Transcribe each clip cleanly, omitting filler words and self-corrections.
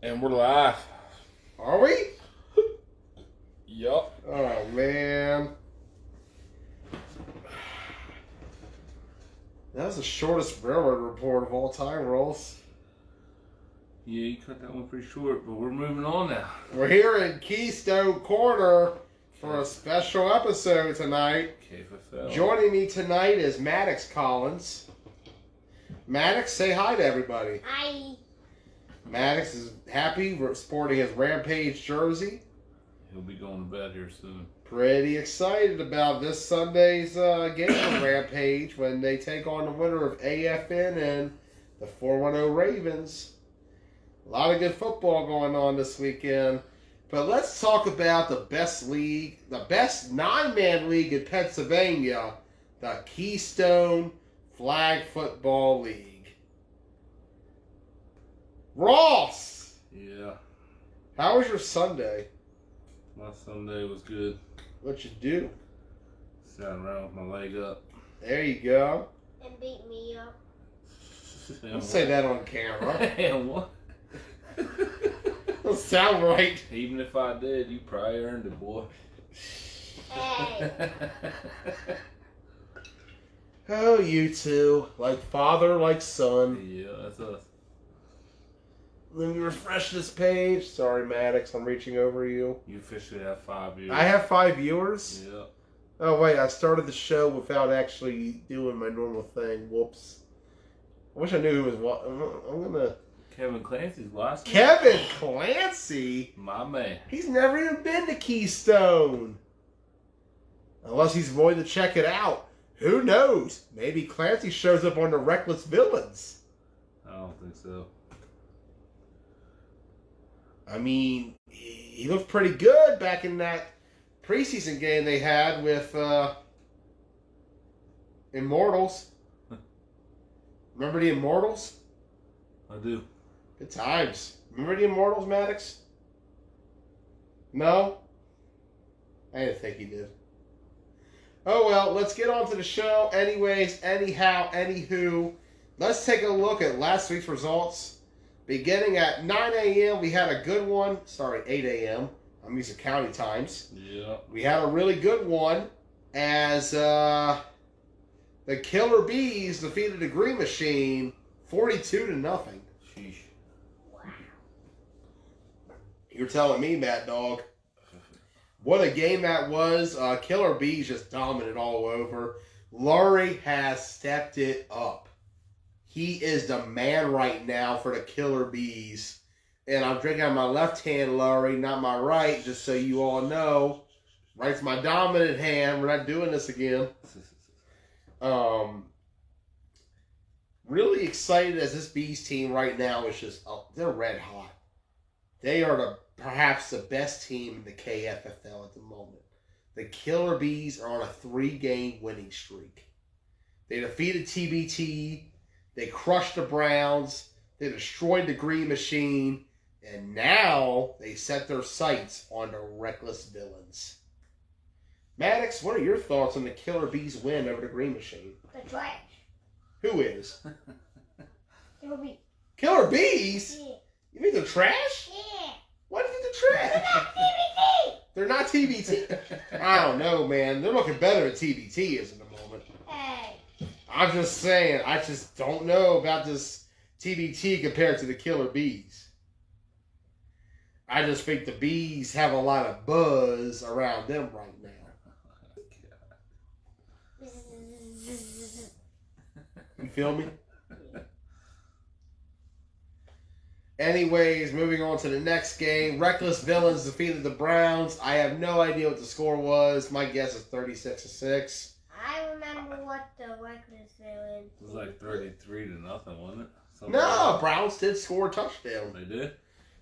And we're live. Are we? Yup. Oh, man. That was the shortest railroad report of all time, Rolls. Yeah, you cut that one pretty short, but we're moving on now. We're here in Keystone, Korner for a special episode tonight. KFFL. Joining me tonight is Maddox Collins. Maddox, say hi to everybody. Hi. Maddox is happy. We're sporting his Rampage jersey. He'll be going to bed here soon. Pretty excited about this Sunday's game of Rampage when they take on the winner of AFN and the 410 Ravens. A lot of good football going on this weekend. But let's talk about the best league, the best 9-man league in Pennsylvania, the Keystone Flag Football League. Ross! Yeah. How was your Sunday? My Sunday was good. What'd you do? Sat around with my leg up. There you go. And beat me up. Don't say that on camera. And what? Don't sound right. Even if I did, you probably earned it, boy. Hey. Oh, you two. Like father, like son. Yeah, that's us. Let me refresh this page. Sorry, Maddox, I'm reaching over you. You officially have 5 years. I have 5 viewers? Yeah. Oh, wait, I started the show without actually doing my normal thing. Whoops. I wish I knew who was what. I'm gonna... Kevin Clancy's last name? Kevin Clancy? My man. He's never even been to Keystone. Unless he's willing to check it out. Who knows? Maybe Clancy shows up on the Reckless Villains. I don't think so. I mean, he looked pretty good back in that preseason game they had with Immortals. Remember the Immortals? I do. Good times. Remember the Immortals, Maddox? No? I didn't think he did. Oh, well, let's get on to the show. Anyways, anyhow, anywho, let's take a look at last week's results. Beginning at 9 a.m., we had a good one. Sorry, 8 a.m. I'm using county times. Yeah. We had a really good one as the Killer Bees defeated the Green Machine 42-0. Sheesh. Wow. You're telling me, Mad Dog. What a game that was. Killer Bees just dominated all over. Laurie has stepped it up. He is the man right now for the Killer Bees. And I'm drinking on my left hand, Laurie, not my right, just so you all know. Right's my dominant hand. We're not doing this again. Really excited as this Bees team right now is just, they're red hot. They are perhaps the best team in the KFFL at the moment. The Killer Bees are on a 3-game winning streak. They defeated TBT. They crushed the Browns. They destroyed the Green Machine. And now they set their sights on the Reckless Villains. Maddox, what are your thoughts on the Killer Bees win over the Green Machine? The trash. Who is? It'll be. Killer Bees? Yeah. You think they're trash? Yeah. Why do you think they're trash? They're not TBT. I don't know, man. They're looking better than TBT is in the moment. Hey. I'm just saying, I just don't know about this TBT compared to the Killer Bees. I just think the Bees have a lot of buzz around them right now. You feel me? Anyways, moving on to the next game. Reckless Villains defeated the Browns. I have no idea what the score was. My guess is 36-6. I remember what the Reckless Villains. It was like 33-0, wasn't it? Something No, like that. Browns did score a touchdown. They did?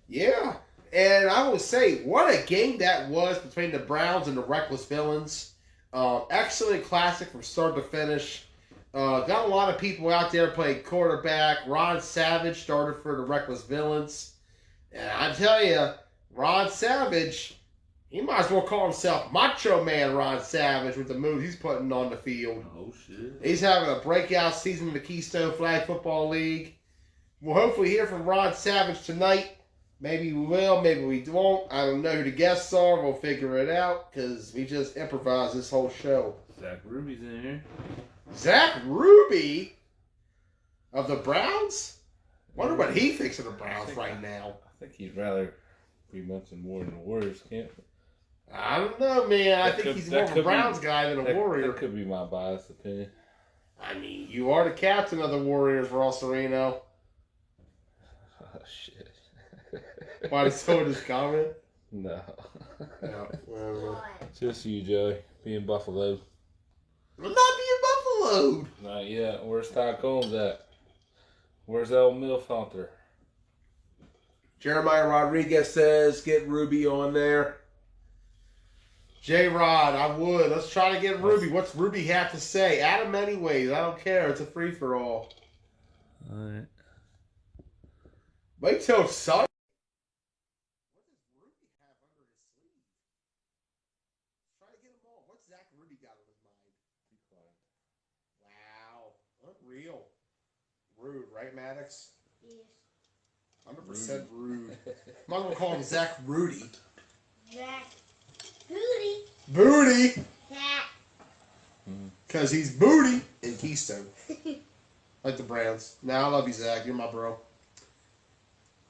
Yeah. And I will say, what a game that was between the Browns and the Reckless Villains. Excellent classic from start to finish. Got a lot of people out there playing quarterback. Ron Savage started for the Reckless Villains. And I tell you, Ron Savage, he might as well call himself Macho Man Ron Savage with the moves he's putting on the field. Oh, shit. He's having a breakout season in the Keystone Flag Football League. We'll hopefully hear from Ron Savage tonight Maybe we will, maybe we won't. I don't know who the guests are. We'll figure it out because we just improvised this whole show. Zach Ruby's in here. Zach Ruby of the Browns? Wonder what he thinks of the Browns right now. I think he'd rather be mentioned more than the Warriors camp. I don't know, man. I think he's more of a Browns guy than a Warrior. That could be my biased opinion. I mean, you are the captain of the Warriors, Ross Areno. Oh, shit. Why did someone just comment? No. No. Well, Just you, Joey. Being buffaloed. I'm not being buffaloed. Not yet. Where's Ty Combs at? Where's El Milf Hunter? Jeremiah Rodriguez says, get Ruby on there. J-Rod, I would. Let's try to get Ruby. What's Ruby have to say? Add him anyways. I don't care. It's a free-for-all. All right. Wait till Sunday. What does Ruby have under his sleeve? Try to get him on. What's Zach Ruby got on his mind? Wow. Unreal. Rude, right, Maddox? Yes. 100% rude. Might as well call him Zach Rudy. Zach. Booty. Booty! Zach. Because he's booty in Keystone. Like the Browns. Now, I love you, Zach. You're my bro.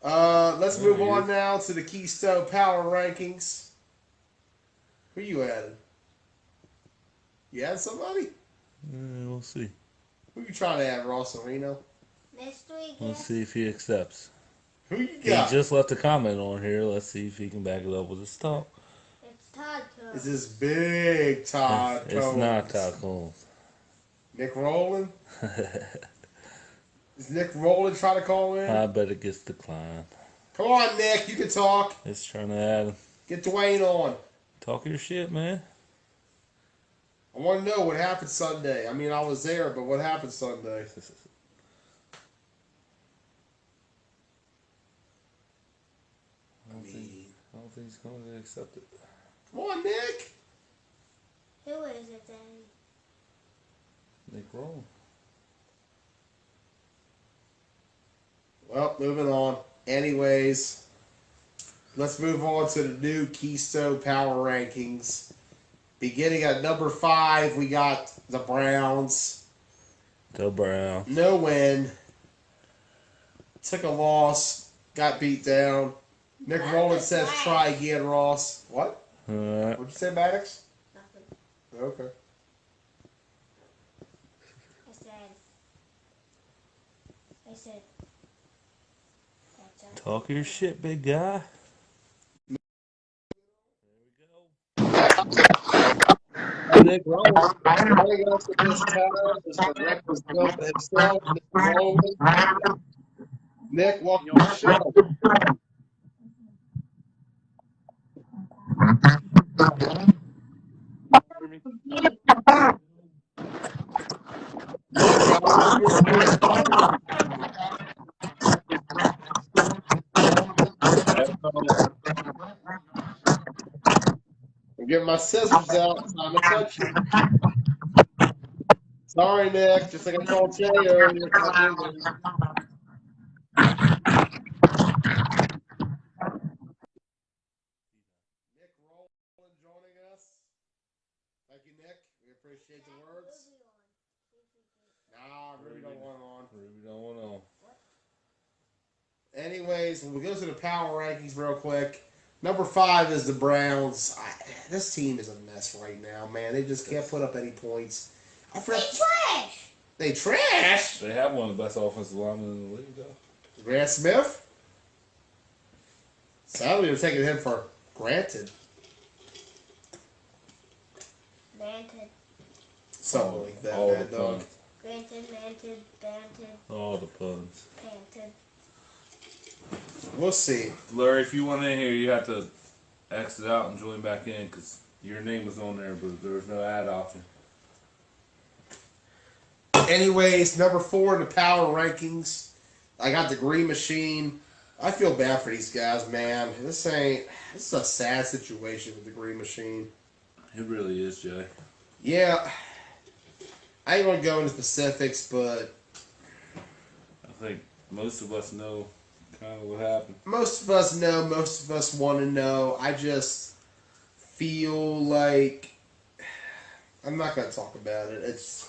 Let's move on now to the Keystone Power Rankings. Who you adding? You add somebody? We'll see. Who you trying to add, Ross Areno? Mystery We'll guest. see if he accepts. Who you He got? just left a comment on here. Let's see if he can back it up with his talk. It's Todd Combs. This is big Todd It's Combs. not Ty Combs. Nick Rowland? Is Nick Rowland trying to call in? I bet it gets declined. Come on, Nick. You can talk. It's trying to add him. Get Dwayne on. Talk your shit, man. I want to know what happened Sunday. I mean, I was there, but what happened Sunday? I don't think he's going to accept it. Come on, Nick. Who is it then? Nick Roll. Well, moving on. Anyways, let's move on to the new Keystone Power Rankings. Beginning at number 5, we got the Browns. The Brown. No win. Took a loss. Got beat down. Nick Rowland says try again, Ross. What? What'd you say, Maddox? Nothing. Okay. I said. That's all. Talk your shit, big guy. Nick Rowland. Joining us at this time is the representative himself, Nick Rowland. Nick, welcome to the show. I'm getting my scissors out. Time to touch you. Sorry, Nick. Just like I told Jay earlier. Nick Rowland joining us. Thank you, Nick. We appreciate the words. Nah, Ruby don't want on. Ruby don't want on. Anyways, we'll go to the power rankings real quick. Number 5 is the Browns. This team is a mess right now, man. They just can't put up any points. They trash. They trash. They have one of the best offensive linemen in the league, though. Grant Smith. Sadly, they're taking him for granted. Manted. Something like that, All Mad the Dog. puns. Granted, manted, banted, All the puns. panted. We'll see. Larry, if you want in here, you have to exit out and join back in because your name was on there, but there was no ad option. Anyways, number 4 in the power rankings. I got the Green Machine. I feel bad for these guys, man. This is a sad situation with the Green Machine. It really is, Jay. Yeah. I ain't gonna go into specifics, but I think most of us know Kind of what happened. Most of us know. Most of us want to know. I just feel like I'm not going to talk about it.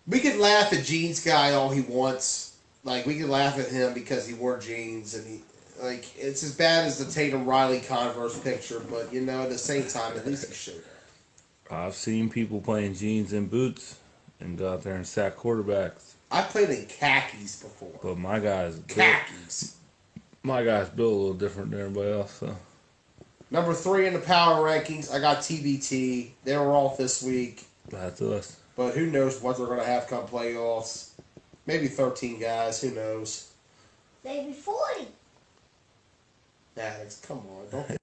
We can laugh at Jeans guy all he wants. Like we can laugh at him because he wore jeans and it's as bad as the Tatum Riley Converse picture, but at the same time, at least he showed up. I've seen people playing jeans and boots and go out there and sack quarterbacks. I played in khakis before. But my guy's Khakis. built a little different than everybody else. So Number 3 in the power rankings, I got TBT. They were off this week. that's us. But who knows what they're going to have come playoffs. Maybe 13 guys. Who knows? Maybe 40. Alex, come on. Don't.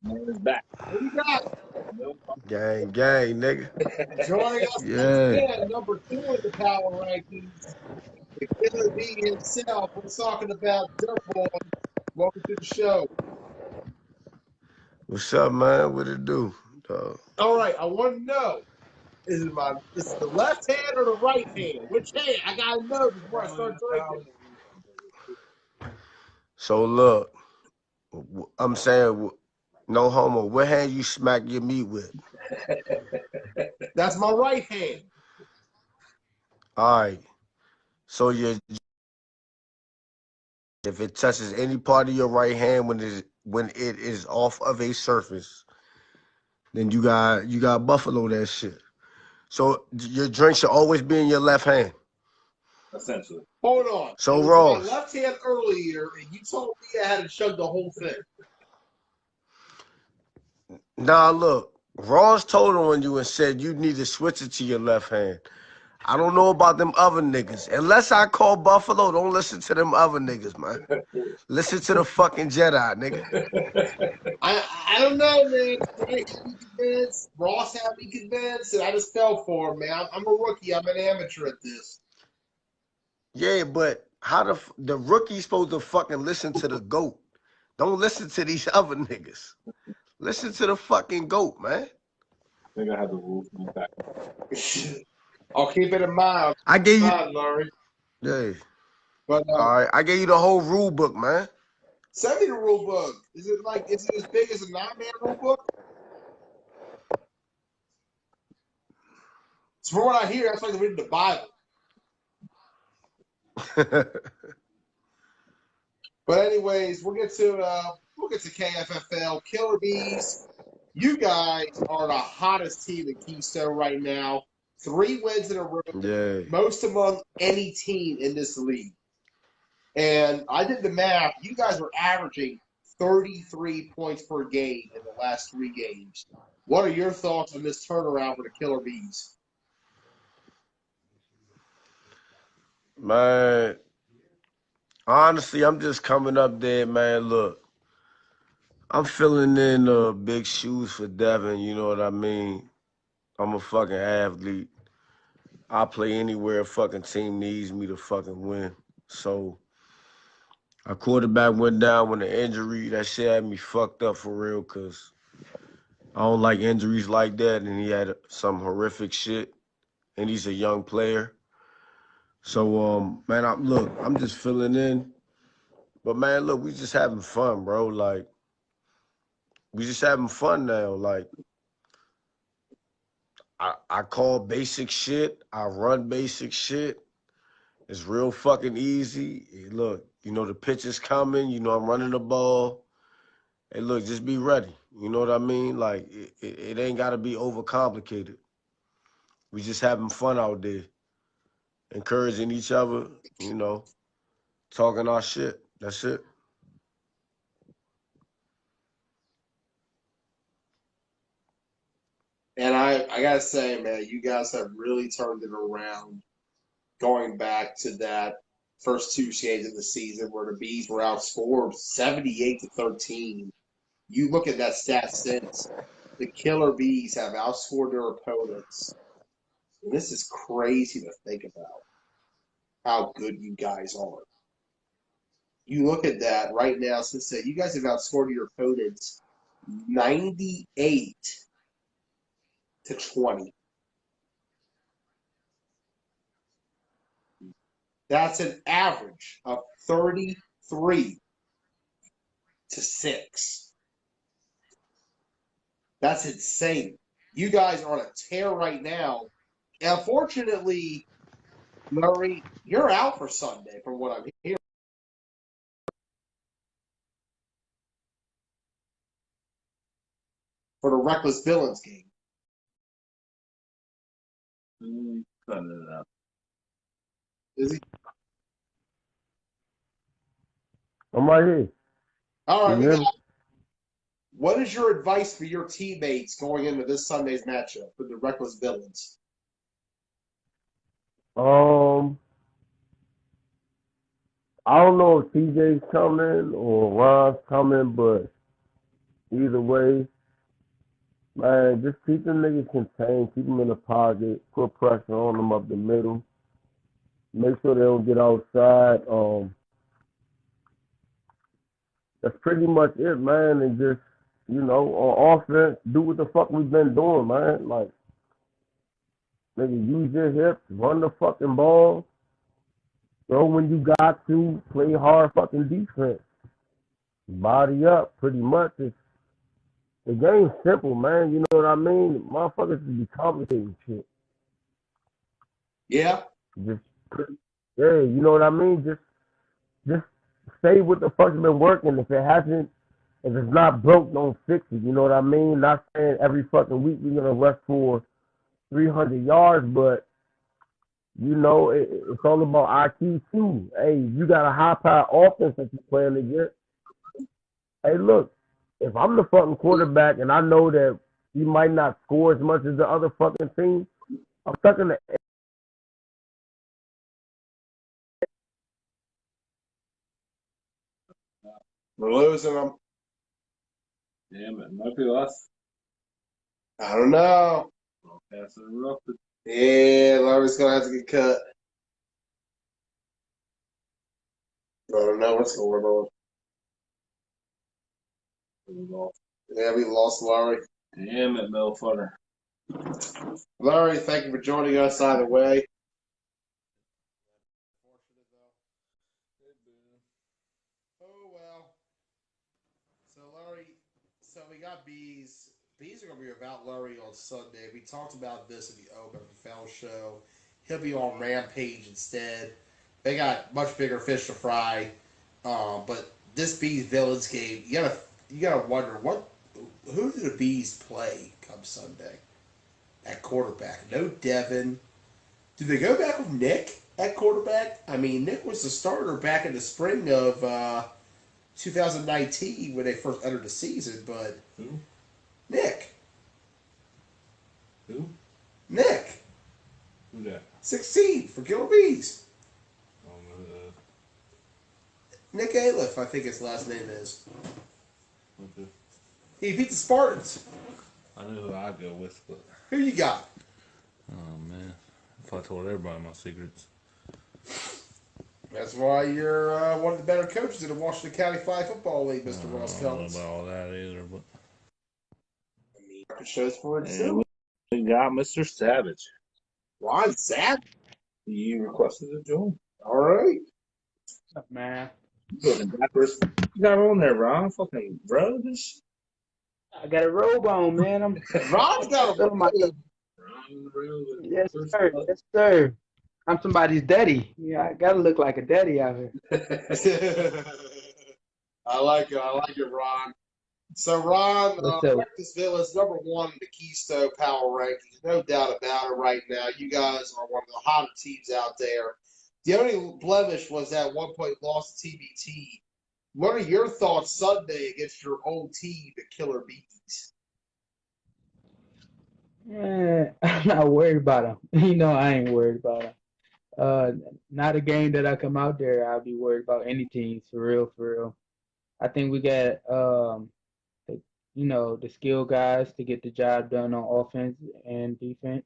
Man is back. What you got? Gang, nigga. Joining us again, number 2 in the power rankings. The Killer B himself. We're talking about Dirtboy. Welcome to the show. What's up, man? What it do? All right, I want to know: is it the left hand or the right hand? Which hand? I gotta know before I start drinking. So look, I'm saying, no homo. What hand you smack your meat with? That's my right hand. All right. So if it touches any part of your right hand when it is off of a surface, then you got buffalo that shit. So your drink should always be in your left hand. Essentially. Hold on. So it was Ross, my left hand earlier, and you told me I had to chug the whole thing. nah, look, Ross told on you and said you need to switch it to your left hand. I don't know about them other niggas. Unless I call Buffalo, don't listen to them other niggas, man. Listen to the fucking Jedi, nigga. I don't know, man. Trey had me convinced. Ross had me convinced, and I just fell for him, man. I'm a rookie. I'm an amateur at this. Yeah, but how the rookie's supposed to fucking listen to the GOAT? Don't listen to these other niggas. Listen to the fucking GOAT, man. I think I have the rules from the back. I'll keep it in mind. I gave you, Larry. yeah. But All right, I gave you the whole rule book, man. send me the rule book. Is it as big as a 9-man rule book? So from what I hear, that's like reading the Bible. But anyways, we'll get to KFFL. Killer Bees, you guys are the hottest team in Keystone right now. 3 wins in a row, Yeah. most among any team in this league. And I did the math. You guys are averaging 33 points per game in the last 3 games. What are your thoughts on this turnaround for the Killer Bees? Man, honestly, I'm just coming up there, man. Look, I'm filling in big shoes for Devin, you know what I mean? I'm a fucking athlete. I play anywhere a fucking team needs me to fucking win. So our quarterback went down with an injury. That shit had me fucked up for real because I don't like injuries like that. And he had some horrific shit. And he's a young player. So, man, I'm just filling in. But, man, look, we just having fun, bro. Like, we just having fun now. Like, I call basic shit. I run basic shit. It's real fucking easy. Hey, look, the pitch is coming. I'm running the ball. Hey, look, just be ready. You know what I mean? Like, it ain't got to be overcomplicated. We just having fun out there. Encouraging each other, talking our shit. That's it. And I got to say, man, you guys have really turned it around going back to that first 2 games of the season where the Bees were outscored 78-13. You look at that stat since, the Killer Bees have outscored their opponents. And this is crazy to think about how good you guys are. You look at that right now, since then, you guys have outscored your opponents 98-20. That's an average of 33-6. That's insane. You guys are on a tear right now. Unfortunately, Murray, you're out for Sunday from what I'm hearing. For the Reckless Villains game. Cutting it out. Is he? I'm right here. All right, You we hear got. me? What is your advice for your teammates going into this Sunday's matchup with the Reckless Villains? I don't know if TJ's coming or Ron's coming, but either way, man, just keep them niggas contained, keep them in the pocket, put pressure on them up the middle, make sure they don't get outside. That's pretty much it, man. And just, on offense, do what the fuck we've been doing, man. Like, nigga, use your hips, run the fucking ball, throw when you got to, play hard fucking defense. Body up, pretty much. The game's simple, man. You know what I mean? Motherfuckers just be complicating shit. Yeah. Just, yeah, you know what I mean? Just say what the fuck's been working. If it's not broke, don't fix it. You know what I mean? Not saying every fucking week we're gonna rush for 300 yards, but it's all about IQ too. Hey, you got a high power offense that you're playing against. Hey, look, if I'm the fucking quarterback and I know that you might not score as much as the other fucking team, I'm stuck in the. We're losing them. Damn it, might be us. I don't know. Broadcast interrupted. Yeah, Larry's going to have to get cut. I don't know what's going on. Yeah, we lost Larry. Damn it, Melfutter. Larry, thank you for joining us either way. Oh, well. So, Larry, we got bees. Bees are going to be about Larry on Sunday. We talked about this in the Open Fell show. He'll be on Rampage instead. They got much bigger fish to fry. But this Bees Villains game, you gotta wonder who do the Bees play come Sunday at quarterback? No Devin. Do they go back with Nick at quarterback? I mean, Nick was the starter back in the spring of 2019 when they first entered the season, but Who? Nick. Who? Nick. Who that? 16 for Killer Bees. I don't know who that is. Nick Aliff, I think his last name is. Okay. He beat the Spartans. I know who I'd go with, but. Who you got? Oh, man. If I told everybody my secrets. That's why you're one of the better coaches in the Washington County Flag Football League, Mr. Ross I don't know Collins. about all that either, but. I mean, it shows for it And too. we got Mr. Savage. Ron Savage. He requested to join. All right. What's up, man? Looking backwards. You got on there, Ron. Fucking brothers. I got a robe on, man. I'm Ron's got a feeling myself. Ron the road with Yes, first sir. blood. Yes, sir. I'm somebody's daddy. Yeah, I gotta look like a daddy out here. I like it. I like it, Ron. So, Ron, What's up? Breakfastville is number one in the Keystone Power Rankings. No doubt about it right now. You guys are one of the hotter teams out there. The only blemish was that 1 point loss to TBT. What are your thoughts Sunday against your old team, the Killer Bees? I'm not worried about him. You know, I ain't worried about him. Not a game that I come out there, I'll be worried about any teams, for real, for real. I think we got the, the skill guys to get the job done on offense and defense.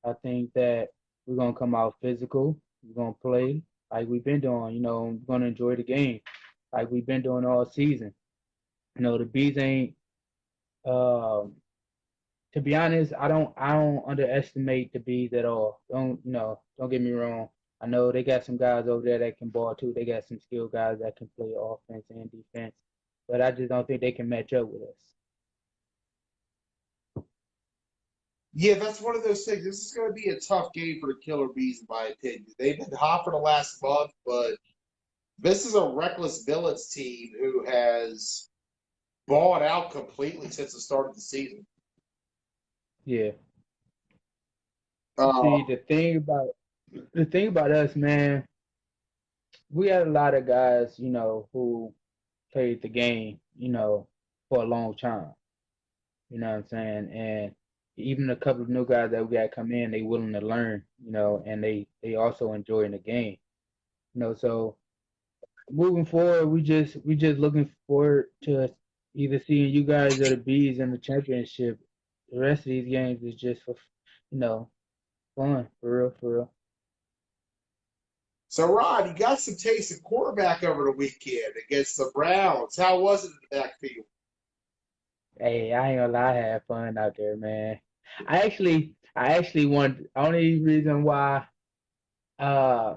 I think that we're gonna come out physical. We're gonna play like we've been doing. We're gonna enjoy the game like we've been doing all season. The bees ain't. Um, to be honest, I don't underestimate the bees at all. Don't get me wrong. I know they got some guys over there that can ball too. They got some skilled guys that can play offense and defense, but I just don't think they can match up with us. Yeah, that's one of those things. This is going to be a tough game for the Killer Bees, in my opinion. They've been hot for the last month, but this is a reckless Billets team who has balled out completely since the start of the season. Yeah. See, Um, the thing about us, man, we had a lot of guys, who played the game, for a long time. You know what I'm saying? And even a couple of new guys that we got come in, they willing to learn, and they also enjoying the game. So moving forward, we just looking forward to either seeing you guys or the Bees in the championship. The rest of these games is just for, you know, fun, for real, for real. so, Ron, you got some taste of quarterback over the weekend against the Browns. How was it in the backfield? Hey, I ain't gonna lie, I had fun out there, man. I actually want. Only reason why, uh,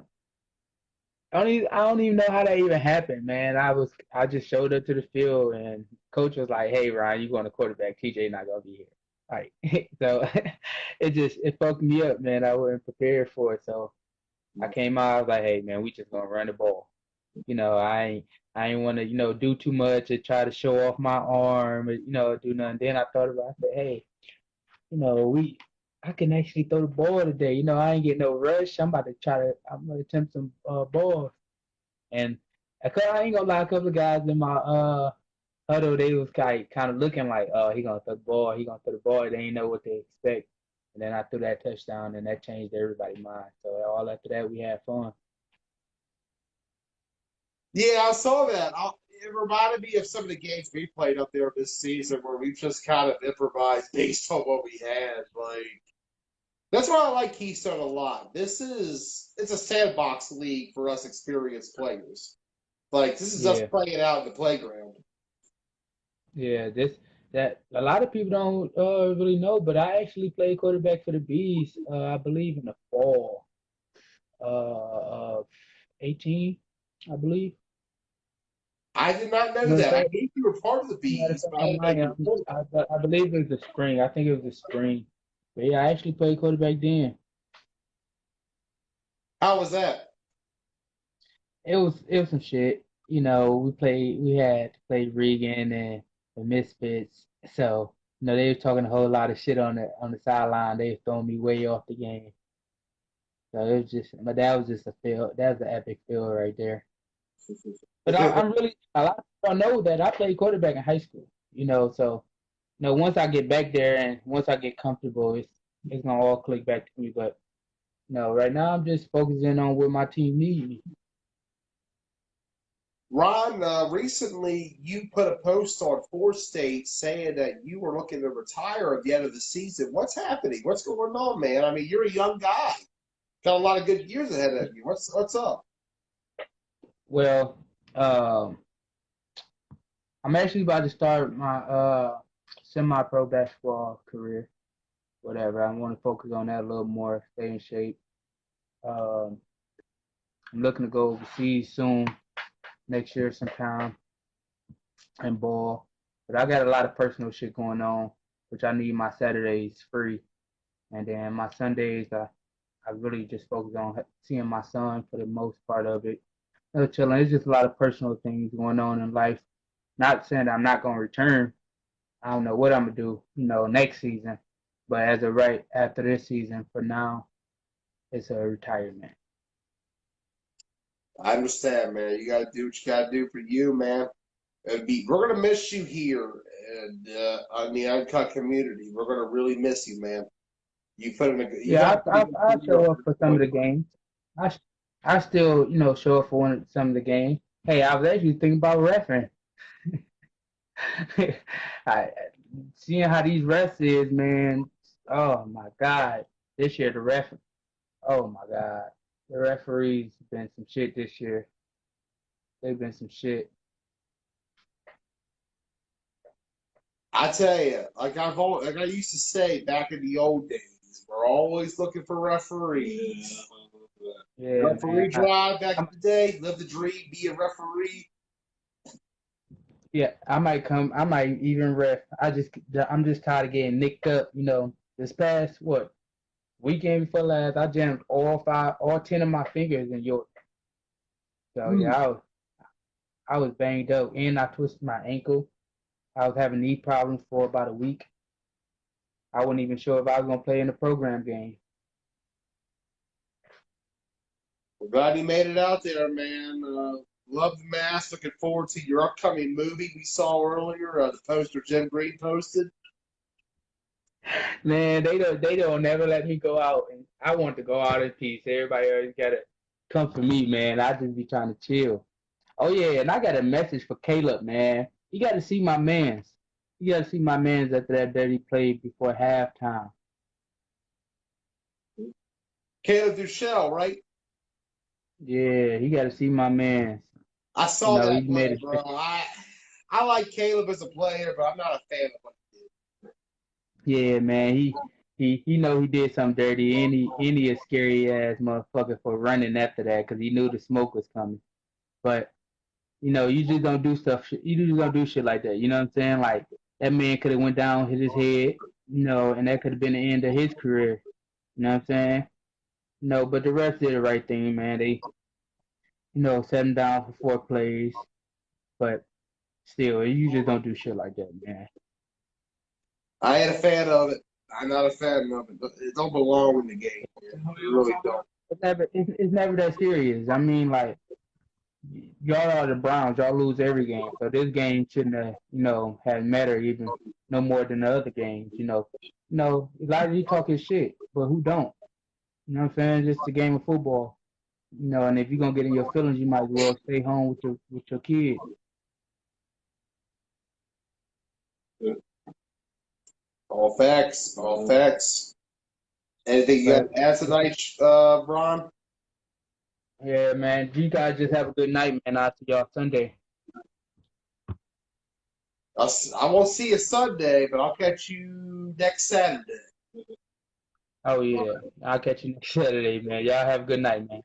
I don't even know how that even happened, man. I just showed up to the field and coach was like, "Hey, Ryan, you going to quarterback? TJ not gonna be here." Like, so it fucked me up, man. I wasn't prepared for it, so I came out. I was like, "Hey, man, we just gonna run the ball." I ain't want to, do too much and try to show off my arm, or, do nothing. Then I thought about, I said, "Hey, you know, we, I can actually throw the ball today. I ain't getting no rush. I'm gonna attempt some balls." And I ain't gonna lie, a couple of guys in my huddle, they was kind of looking like, "Oh, he gonna throw the ball. He gonna throw the ball." They ain't know what they expect. And then I threw that touchdown, and that changed everybody's mind. So all after that, we had fun. Yeah, I saw that. It reminded me of some of the games we played up there this season where we just kind of improvised based on what we had. Like that's why I like Keystone a lot. It's a sandbox league for us experienced players. Like this is us Yeah, playing out in the playground. yeah. That a lot of people don't really know, but I actually played quarterback for the Bees. I believe in the fall of 18, I believe. I did not know Matter of that. I fact, knew you were part of the matter of bees, fact, but I I didn't know might. you were part of it. I believe it was the spring. I think it was the spring. But yeah, I actually played quarterback then. How was that? It was some shit. We had to play Regan and the Misfits. So, they were talking a whole lot of shit on the sideline. They was throwing me way off the game. So it was just, but that was just a fail. That was an epic fail right there. But I'm really, a lot of people don't know that I played quarterback in high school. So once I get back there and once I get comfortable, it's gonna all click back to me. But no, right now I'm just focusing on what my team needs me. Ron, recently you put a post on Four State saying that you were looking to retire at the end of the season. What's happening? What's going on, man? I mean, you're a young guy. Got a lot of good years ahead of you. What's up? Well, um, I'm actually about to start my semi-pro basketball career. Whatever. I want to focus on that a little more, stay in shape. Um, I'm looking to go overseas soon, next year sometime, and ball. But I got a lot of personal shit going on, which I need my Saturdays free, and then my Sundays I really just focus on seeing my son for the most part of it. Chilling. It's just a lot of personal things going on in life. Not saying that I'm not gonna return. I don't know what I'm gonna do, next season. But as of right after this season, for now, it's a retirement. I understand, man. You got to do what you got to do for you, man. We're gonna miss you here, and on the Uncut community. We're gonna really miss you, man. You've had Yeah, a pretty good I career up show up to this for some of point. the games. I I still, show up for some of the games. Hey, I was actually thinking about refereeing. I seeing how these refs is, man. Oh my God, this year the ref. Oh my God, the referees been some shit this year. They've been some shit. I tell you, like I used to say back in the old days, we're always looking for referees. Yeah, man. Referee drive back in the day. Live the dream. Be a referee. Yeah, I might come. I might even ref. I'm just tired of getting nicked up. You know, this past weekend before last, I jammed all 10 of my fingers in York. So yeah, I was banged up, and I twisted my ankle. I was having knee problems for about a week. I wasn't even sure if I was gonna play in the program game. We're glad you made it out there, man. Love the mask. Looking forward to your upcoming movie we saw earlier. The poster Jim Green posted. Man, they don't never let me go out, and I want to go out in peace. Everybody always gotta come for me, man. I just be trying to chill. Oh yeah, and I got a message for Caleb, man. You got to see my man's. You got to see my man's after that dirty play before halftime. Caleb Duchel, right? Yeah, he got to see my man's. I You saw know, that he made play, it. bro. I like Caleb as a player, but I'm not a fan of him. Yeah, man. He know he did something dirty, and he a scary ass motherfucker for running after that because he knew the smoke was coming. But you know, you just don't do stuff. You just don't do shit like that. You know what I'm saying? Like that man could have went down, hit his head. You know, and that could have been the end of his career. You know what I'm saying? No, but the refs did the right thing, man. They, set him down for 4 plays, but still, you just don't do shit like that, man. I ain't a fan of it. I'm not a fan of it. But it don't belong in the game. Man. It really don't. It's never that serious. I mean, like, y'all are the Browns. Y'all lose every game, so this game shouldn't have, had mattered even no more than the other games. A lot of you talking shit, but who don't? You know what I'm saying? Just a game of football. And if you're gonna get in your feelings, you might as well stay home with your kid. All facts. All facts. Anything you got But to add tonight, Ron? yeah, man, you guys just have a good night, man. I'll see y'all Sunday. I won't see you Sunday, but I'll catch you next Saturday. Oh yeah, I'll catch you next Saturday, man. Y'all have a good night, man.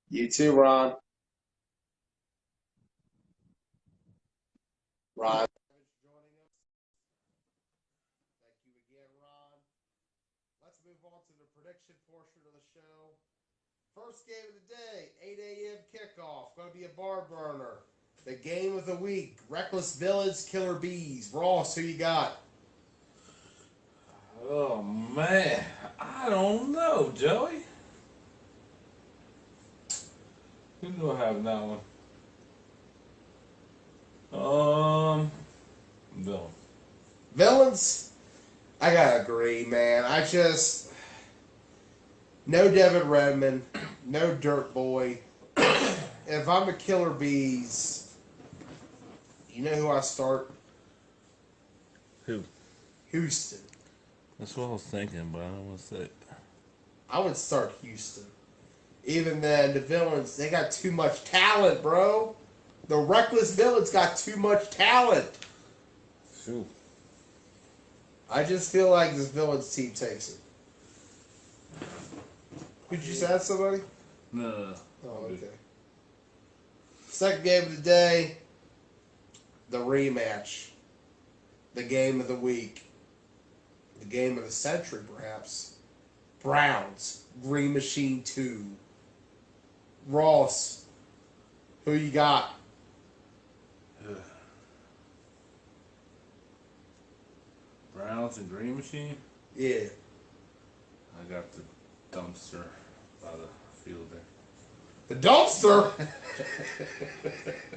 You too, Ron. Ron. Joining us. Thank you again, Ron. Let's move on to the prediction portion of the show. First game of the day, 8 a.m. kickoff. Going to be a bar burner. The game of the week, Reckless Village, Killer Bees. Ross, who you got? Oh man, I don't know, Joey. Who do I have in that one? Bill. Villains? I gotta agree, man. No Devin Redmond, no Dirt Boy. If I'm a Killer Bees, you know who I start? Who? Houston. That's what I was thinking, but I don't want to say it. I would start Houston. Even then, the Villains, they got too much talent, bro. The Reckless Villains got too much talent. Shoot. I just feel like this Villains team takes it. Could you add somebody? No. Oh, okay. Second game of the day, the rematch. The game of the week. The game of the century, perhaps. Browns, Green Machine 2. Ross, who you got? Browns and Green Machine. Yeah. I got the dumpster by the field there. The dumpster?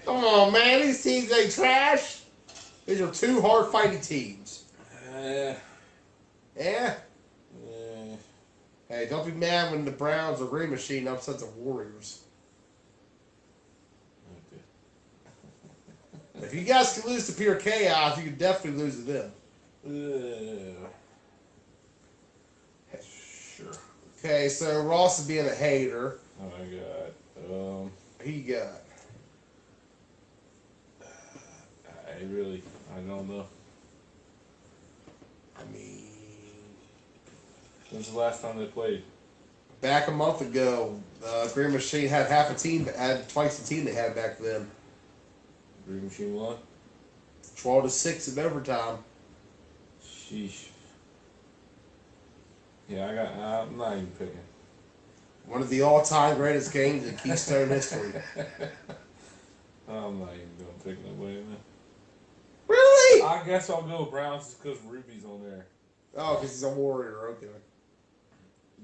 Come on, man. These teams ain't trash. These are two hard fighting teams. Yeah. Yeah? Hey, don't be mad when the Browns or Green Machine upsets the Warriors. Okay. If you guys can lose to pure chaos, you can definitely lose to them. Sure. Okay, so Ross is being a hater. Oh my God. Who you got? I don't know. I mean, When's the last time they played? Back a month ago, Green Machine had half a team, had twice the team they had back then. Green Machine won. 12-6 in overtime. Sheesh. Yeah, I'm not even picking. One of the all-time greatest games in Keystone history. I'm not even gonna pick nobody, man. Really? I guess I'll go Browns just because Ruby's on there. Oh, because he's a Warrior. Okay.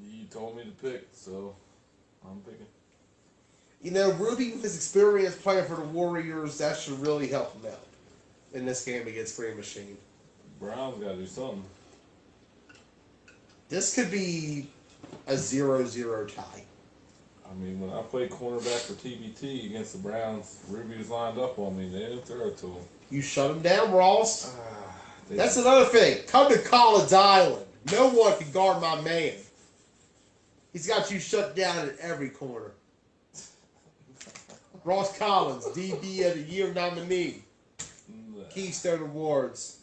You told me to pick, so I'm picking. You know, Ruby, with his experience playing for the Warriors, that should really help him out in this game against Green Machine. Browns gotta do something. This could be a 0-0 tie. I mean, when I played cornerback for TBT against the Browns, Ruby was lined up on me. They didn't throw it to him. You shut him down, Ross. That's Just, another thing. Come to Collins Island. No one can guard my man. He's got you shut down at every corner. Ross Collins, DB of the Year nominee. Keystone Awards.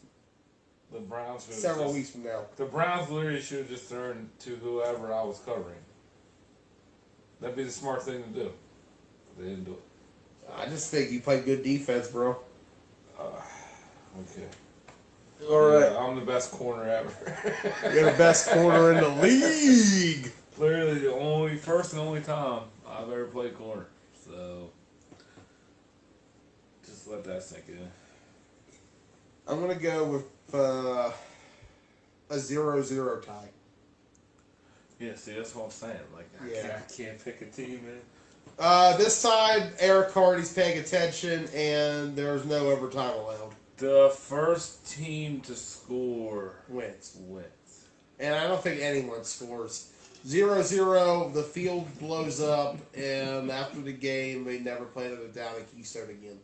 The Browns should Several weeks from now. The Browns literally should have just thrown to whoever I was covering. That'd be the smart thing to do. But they didn't do it. I just think you play good defense, bro. Okay. All right. Yeah, I'm the best corner ever. You're the best corner in the league. Literally the first and only time I've ever played corner. So just let that sink in. I'm going to go with a 0-0 tie. Yeah, see, that's what I'm saying. Like, Yeah. I can't pick a team, man. This time, Eric Hardy's paying attention, and there's no overtime allowed. The first team to score Wins. wins. And I don't think anyone scores. 0-0, the field blows up, and after the game, they never play another down in Keystone again.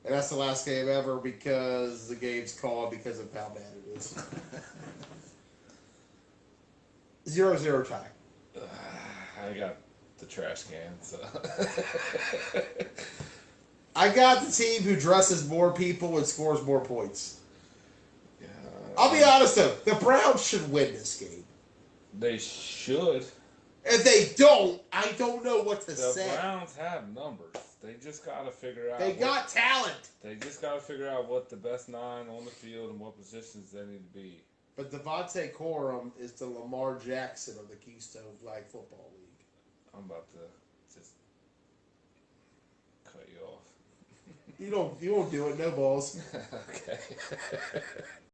And that's the last game ever because the game's called because of how bad it is. 0-0 tie. I got the trash can, so. I got the team who dresses more people and scores more points. Yeah, I'll be honest though, the Browns should win this game. they should. If they don't, I don't know what to The say. Browns have numbers. They just got to figure out. They got talent. They just got to figure out what the best 9 on the field and what positions they need to be. But Devontae Corum is the Lamar Jackson of the Keystone Flag Football League. I'm about to just cut you off. You don't do it, no balls. Okay.